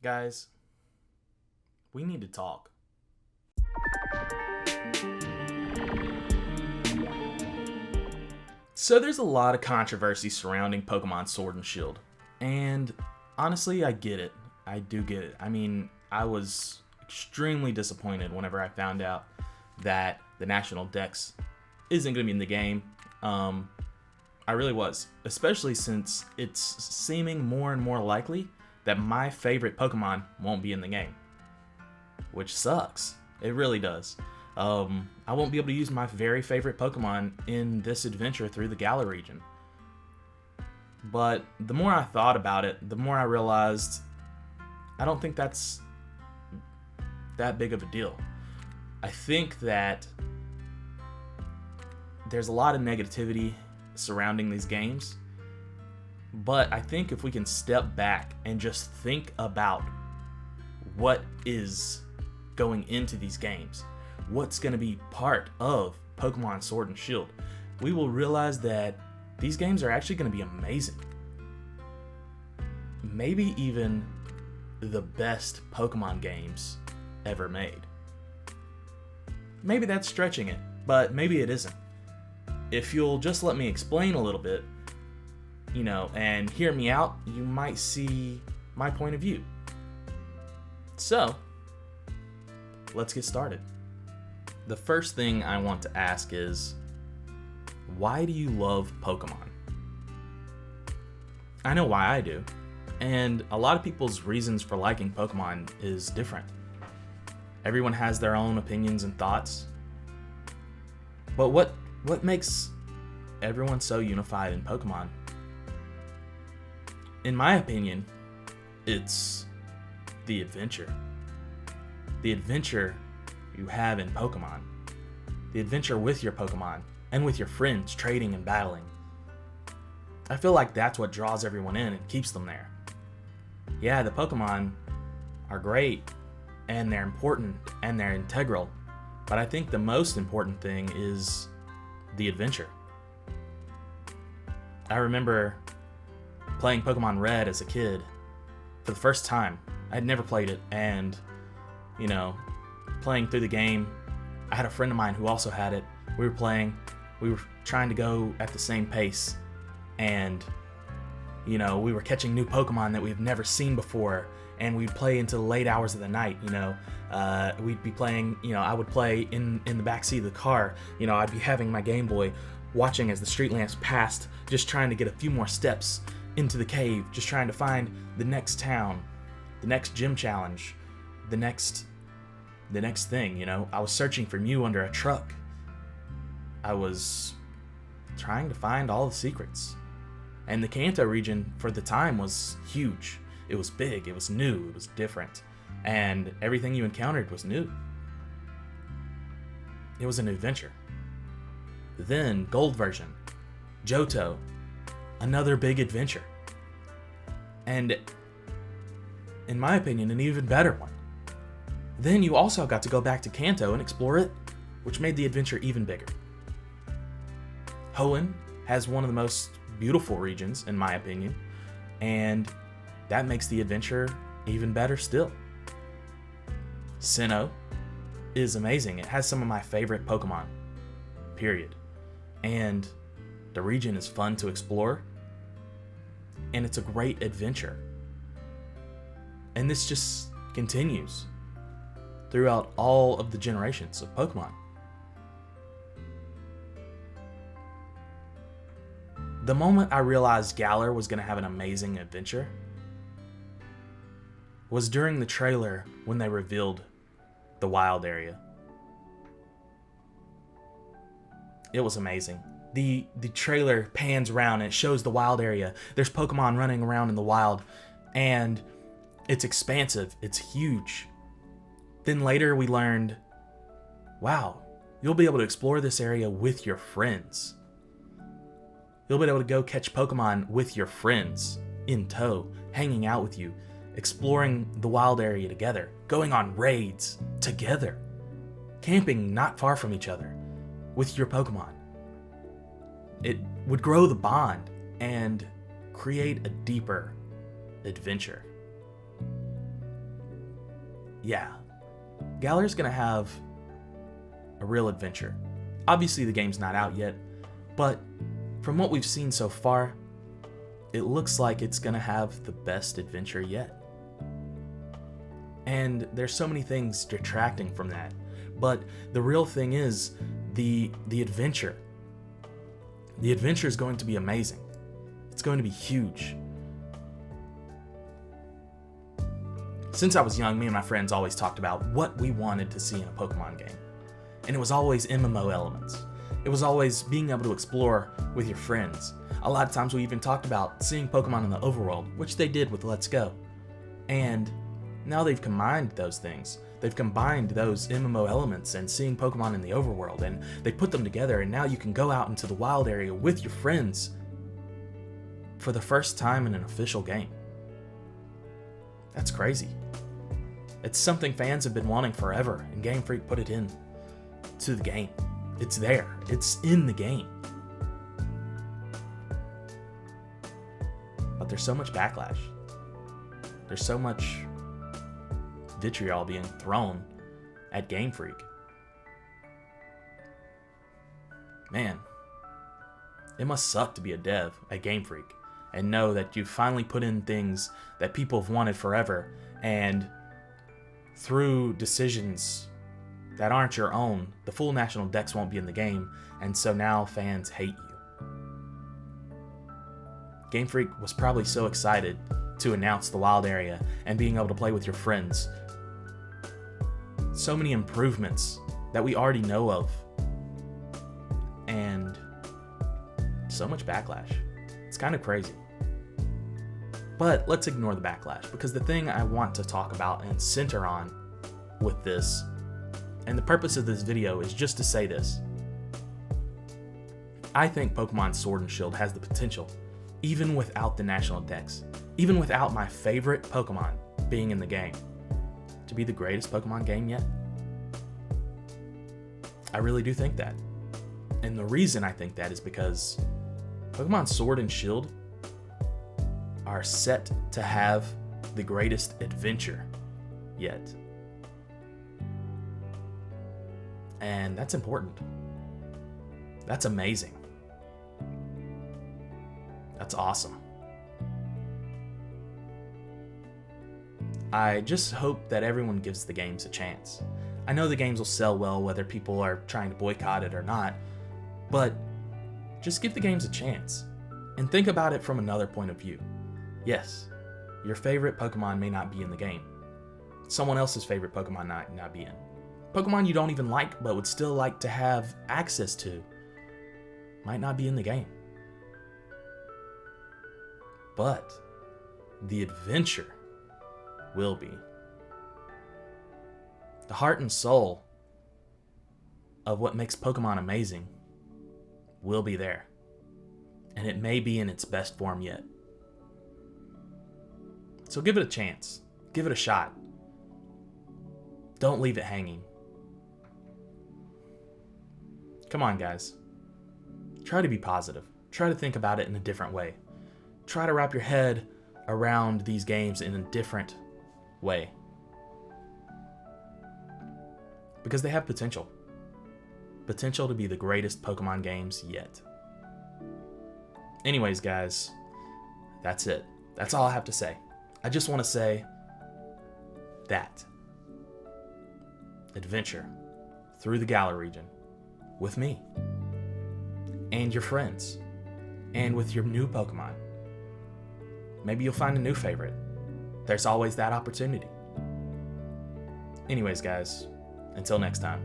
Guys, we need to talk. So, there's a lot of controversy surrounding Pokemon Sword and Shield. And honestly, I get it. I do get it. I mean, I was extremely disappointed whenever I found out that the National Dex isn't going to be in the game. I really was, especially since it's seeming more and more likely that my favorite Pokemon won't be in the game, which sucks. It really does. I won't be able to use my very favorite Pokemon in this adventure through the Galar region. But the more I thought about it, the more I realized I don't think that's that big of a deal. I think that there's a lot of negativity surrounding these games, but I think if we can step back and just think about what is going into these games, what's going to be part of Pokemon Sword and Shield, we will realize that these games are actually going to be amazing. Maybe even the best Pokemon games ever made. Maybe that's stretching it, but maybe it isn't. If you'll just let me explain a little bit, and hear me out, you might see my point of view. So, let's get started. The first thing I want to ask is, why do you love Pokemon? I know why I do, and a lot of people's reasons for liking Pokemon is different. Everyone has their own opinions and thoughts. But what makes everyone so unified in Pokemon? In my opinion, it's the adventure. The adventure you have in Pokemon. The adventure with your Pokemon and with your friends trading and battling. I feel like that's what draws everyone in and keeps them there. Yeah, the Pokemon are great and they're important and they're integral, but I think the most important thing is the adventure. I remember playing Pokemon Red as a kid for the first time. I'd never played it, and playing through the game, I had a friend of mine who also had it. We were trying to go at the same pace, and we were catching new Pokemon that we've never seen before, and we'd play into the late hours of the night. We'd be playing, I would play in the backseat of the car. I'd be having my Game Boy, watching as the street lamps passed, just trying to get a few more steps into the cave, just trying to find the next town, the next gym challenge, the next thing. I was searching for Mew under a truck. I was trying to find all the secrets. And the Kanto region for the time was huge. It was big, it was new, it was different, and everything you encountered was new. It was an adventure. Then, Gold version, Johto, another big adventure. And, in my opinion, an even better one. Then you also got to go back to Kanto and explore it, which made the adventure even bigger. Hoenn has one of the most beautiful regions, in my opinion, and that makes the adventure even better still. Sinnoh is amazing. It has some of my favorite Pokemon, period. And the region is fun to explore, and it's a great adventure. And this just continues throughout all of the generations of Pokemon. The moment I realized Galar was going to have an amazing adventure was during the trailer when they revealed the wild area. It was amazing. The trailer pans around and it shows the wild area. There's Pokemon running around in the wild, and it's expansive. It's huge. Then later we learned, wow, you'll be able to explore this area with your friends. You'll be able to go catch Pokemon with your friends in tow, hanging out with you, exploring the wild area together, going on raids together, camping not far from each other with your Pokemon. It would grow the bond and create a deeper adventure. yeah, Galar's gonna have a real adventure. Obviously, the game's not out yet, but from what we've seen so far, it looks like it's gonna have the best adventure yet. And there's so many things detracting from that, but the real thing is the adventure. The adventure is going to be amazing. It's going to be huge. Since I was young, me and my friends always talked about what we wanted to see in a Pokemon game. And it was always MMO elements. It was always being able to explore with your friends. A lot of times we even talked about seeing Pokemon in the overworld, which they did with Let's Go. And now they've combined those things. They've combined those MMO elements and seeing Pokemon in the overworld, and they put them together, and now you can go out into the wild area with your friends for the first time in an official game. That's crazy. It's something fans have been wanting forever, and Game Freak put it in to the game. It's there. It's in the game. But there's so much backlash. There's so much vitriol being thrown at Game Freak. Man, it must suck to be a dev at Game Freak and know that you finally put in things that people have wanted forever, and through decisions that aren't your own, the full national dex won't be in the game, and so now fans hate you. Game Freak was probably so excited to announce the wild area and being able to play with your friends. So many improvements that we already know of, and so much backlash. It's kind of crazy. But let's ignore the backlash, because the thing I want to talk about and center on with this, and the purpose of this video, is just to say this. I think Pokemon Sword and Shield has the potential, even without the national dex, even without my favorite Pokemon being in the game, to be the greatest Pokemon game yet. I really do think that. And the reason I think that is because Pokemon Sword and Shield are set to have the greatest adventure yet. And that's important. That's amazing. That's awesome. I just hope that everyone gives the games a chance. I know the games will sell well whether people are trying to boycott it or not, but just give the games a chance. And think about it from another point of view. Yes, your favorite Pokemon may not be in the game. Someone else's favorite Pokemon might not be in. Pokemon you don't even like but would still like to have access to might not be in the game. But the adventure will be. The heart and soul of what makes Pokemon amazing will be there. And it may be in its best form yet. So give it a chance. Give it a shot. Don't leave it hanging. Come on, guys. Try to be positive. Try to think about it in a different way. Try to wrap your head around these games in a different way. Because they have potential. Potential to be the greatest Pokemon games yet. Anyways, guys, that's it. That's all I have to say. I just want to say that adventure through the Galar region with me and your friends and with your new Pokemon. Maybe you'll find a new favorite. There's always that opportunity. Anyways, guys, until next time.